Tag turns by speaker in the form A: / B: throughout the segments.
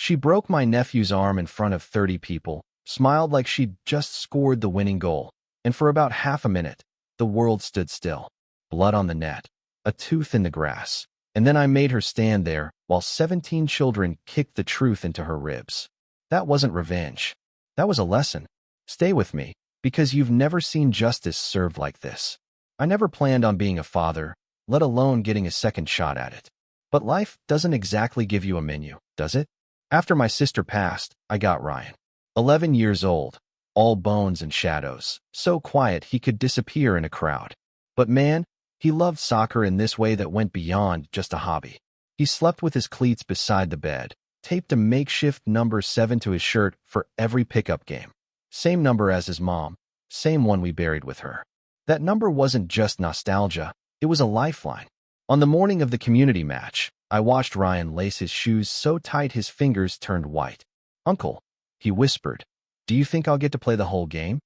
A: She broke my nephew's arm in front of 30 people, smiled like she'd just scored the winning goal, and for about half a minute, the world stood still. Blood on the net, a tooth in the grass, and then I made her stand there while 17 children kicked the truth into her ribs. That wasn't revenge. That was a lesson. Stay with me, because you've never seen justice served like this. I never planned on being a father, let alone getting a second shot at it. But life doesn't exactly give you a menu, does it? After my sister passed, I got Ryan. 11 years old, all bones and shadows, so quiet he could disappear in a crowd. But man, he loved soccer in this way that went beyond just a hobby. He slept with his cleats beside the bed, taped a makeshift number 7 to his shirt for every pickup game. Same number as his mom, same one we buried with her. That number wasn't just nostalgia, it was a lifeline. On the morning of the community match, I watched Ryan lace his shoes so tight his fingers turned white. "Uncle," he whispered, "do you think I'll get to play the whole game?"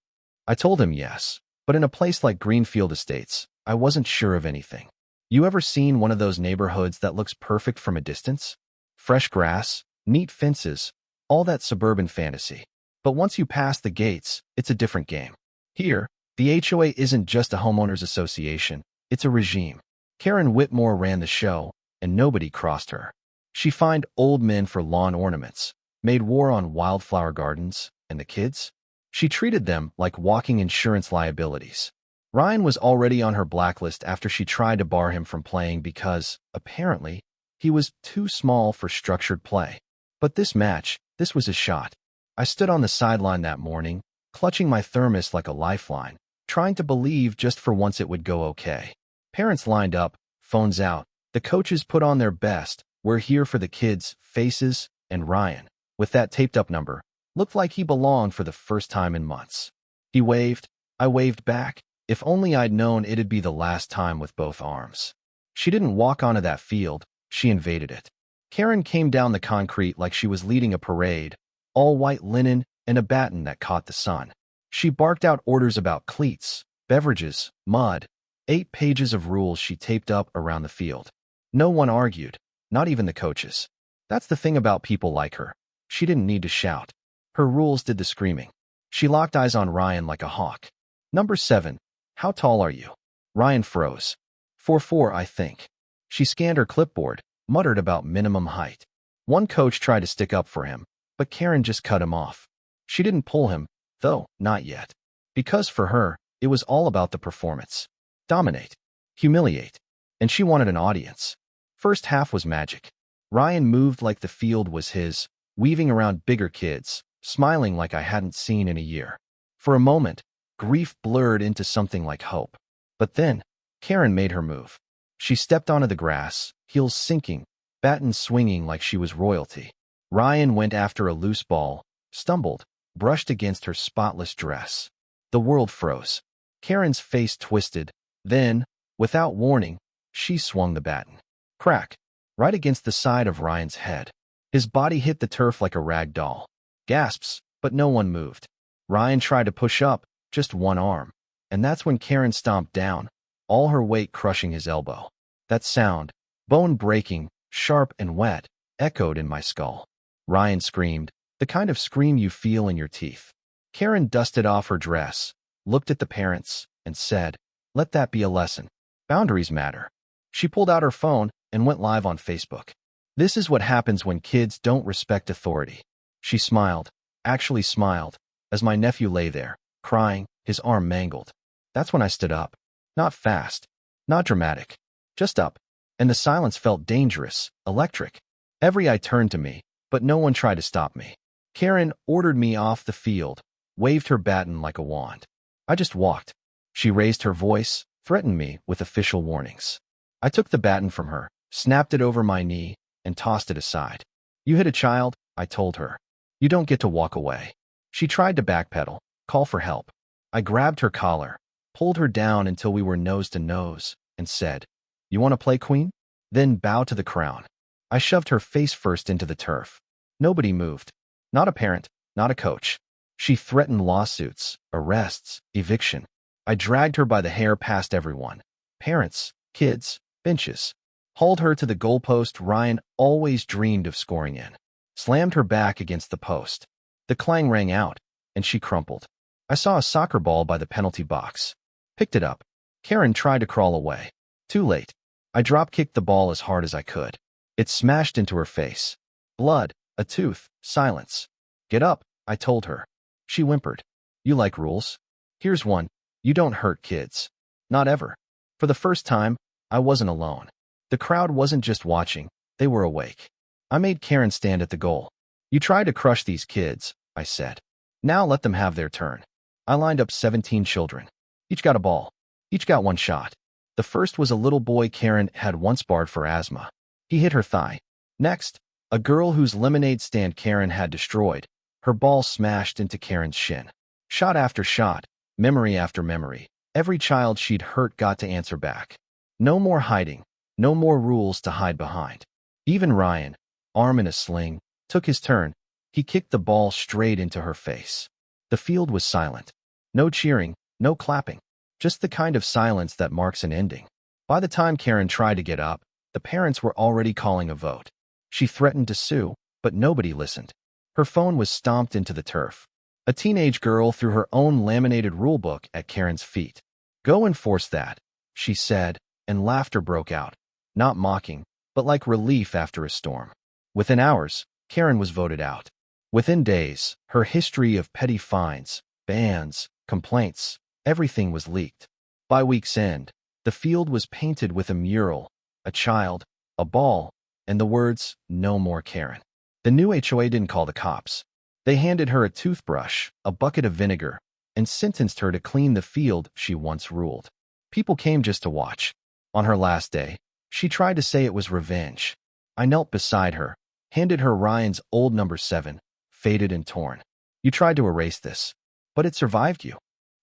A: I told him yes, but in a place like Greenfield Estates, I wasn't sure of anything. You ever seen one of those neighborhoods that looks perfect from a distance? Fresh grass, neat fences, all that suburban fantasy. But once you pass the gates, it's a different game. Here, the HOA isn't just a homeowners association, it's a regime. Karen Whitmore ran the show, and nobody crossed her. She fined old men for lawn ornaments, made war on wildflower gardens, and the kids? She treated them like walking insurance liabilities. Ryan was already on her blacklist after she tried to bar him from playing because, apparently, he was too small for structured play. But this match, this was a shot. I stood on the sideline that morning, clutching my thermos like a lifeline, trying to believe just for once it would go okay. Parents lined up, phones out. The coaches put on their best. We're here for the kids, faces, and Ryan, with that taped-up number, looked like he belonged for the first time in months. He waved. I waved back. If only I'd known it'd be the last time with both arms. She didn't walk onto that field. She invaded it. Karen came down the concrete like she was leading a parade, all white linen and a baton that caught the sun. She barked out orders about cleats, beverages, mud, 8 pages of rules she taped up around the field. No one argued, not even the coaches. That's the thing about people like her. She didn't need to shout. Her rules did the screaming. She locked eyes on Ryan like a hawk. "Number 7, how tall are you?" Ryan froze. 4'4", I think. She scanned her clipboard, muttered about minimum height. One coach tried to stick up for him, but Karen just cut him off. She didn't pull him, though, not yet. Because for her, it was all about the performance. Dominate. Humiliate. And she wanted an audience. First half was magic. Ryan moved like the field was his, weaving around bigger kids, smiling like I hadn't seen in a year. For a moment, grief blurred into something like hope. But then, Karen made her move. She stepped onto the grass, heels sinking, baton swinging like she was royalty. Ryan went after a loose ball, stumbled, brushed against her spotless dress. The world froze. Karen's face twisted. Then, without warning, she swung the baton. Crack, right against the side of Ryan's head. His body hit the turf like a rag doll. Gasps, but no one moved. Ryan tried to push up, just one arm. And that's when Karen stomped down, all her weight crushing his elbow. That sound, bone-breaking, sharp and wet, echoed in my skull. Ryan screamed, the kind of scream you feel in your teeth. Karen dusted off her dress, looked at the parents, and said, "Let that be a lesson. Boundaries matter." She pulled out her phone and went live on Facebook. This is what happens when kids don't respect authority. She smiled, actually smiled, as my nephew lay there, crying, his arm mangled. That's when I stood up. Not fast, not dramatic, just up. And the silence felt dangerous, electric. Every eye turned to me, but no one tried to stop me. Karen ordered me off the field, waved her baton like a wand. I just walked. She raised her voice, threatened me with official warnings. I took the baton from her, snapped it over my knee, and tossed it aside. "You hit a child," I told her. "You don't get to walk away." She tried to backpedal, call for help. I grabbed her collar, pulled her down until we were nose to nose, and said, "You want to play queen? Then bow to the crown." I shoved her face first into the turf. Nobody moved. Not a parent, not a coach. She threatened lawsuits, arrests, eviction. I dragged her by the hair past everyone. Parents, kids, benches. Hauled her to the goalpost Ryan always dreamed of scoring in. slammed her back against the post. The clang rang out, and she crumpled. I saw a soccer ball by the penalty box. Picked it up. Karen tried to crawl away. Too late. I drop-kicked the ball as hard as I could. It smashed into her face. Blood, a tooth, silence. Get up, I told her. She whimpered. You like rules? Here's one. You don't hurt kids. Not ever. For the first time, I wasn't alone. The crowd wasn't just watching, they were awake. I made Karen stand at the goal. You tried to crush these kids, I said. Now let them have their turn. I lined up 17 children. Each got a ball. Each got one shot. The first was a little boy Karen had once barred for asthma. He hit her thigh. Next, a girl whose lemonade stand Karen had destroyed. Her ball smashed into Karen's shin. Shot after shot, memory after memory. Every child she'd hurt got to answer back. No more hiding. No more rules to hide behind. Even Ryan, arm in a sling, took his turn. He kicked the ball straight into her face. The field was silent. No cheering, no clapping. Just the kind of silence that marks an ending. By the time Karen tried to get up, the parents were already calling a vote. She threatened to sue, but nobody listened. Her phone was stomped into the turf. A teenage girl threw her own laminated rulebook at Karen's feet. Go enforce that, she said, and laughter broke out. Not mocking, but like relief after a storm. Within hours, Karen was voted out. Within days, her history of petty fines, bans, complaints, everything was leaked. By week's end, the field was painted with a mural, a child, a ball, and the words, "No more Karen." The new HOA didn't call the cops. They handed her a toothbrush, a bucket of vinegar, and sentenced her to clean the field she once ruled. People came just to watch. On her last day, she tried to say it was revenge. I knelt beside her, handed her Ryan's old number 7, faded and torn. You tried to erase this, but it survived you.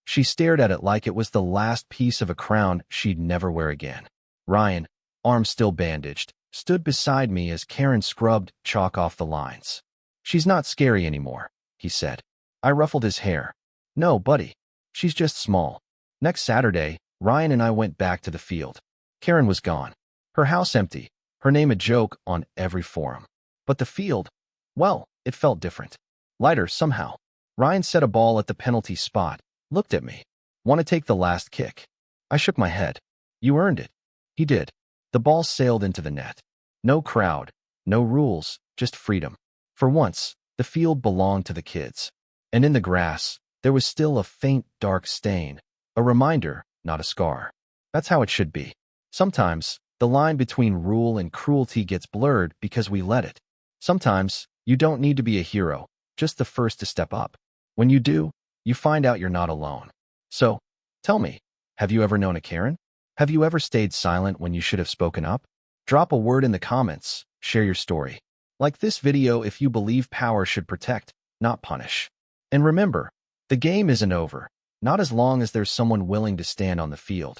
A: She stared at it like it was the last piece of a crown she'd never wear again. Ryan, arm still bandaged, stood beside me as Karen scrubbed chalk off the lines. She's not scary anymore, he said. I ruffled his hair. No, buddy. She's just small. Next Saturday, Ryan and I went back to the field. Karen was gone. Her house empty. Her name a joke on every forum. But the field, well, it felt different. Lighter somehow. Ryan set a ball at the penalty spot, looked at me. Want to take the last kick? I shook my head. You earned it. He did. The ball sailed into the net. No crowd, no rules, just freedom. For once, the field belonged to the kids. And in the grass, there was still a faint, dark stain. A reminder, not a scar. That's how it should be. Sometimes, the line between rule and cruelty gets blurred because we let it. Sometimes, you don't need to be a hero, just the first to step up. When you do, you find out you're not alone. So, tell me, have you ever known a Karen? Have you ever stayed silent when you should have spoken up? Drop a word in the comments, share your story. Like this video if you believe power should protect, not punish. And remember, the game isn't over, not as long as there's someone willing to stand on the field.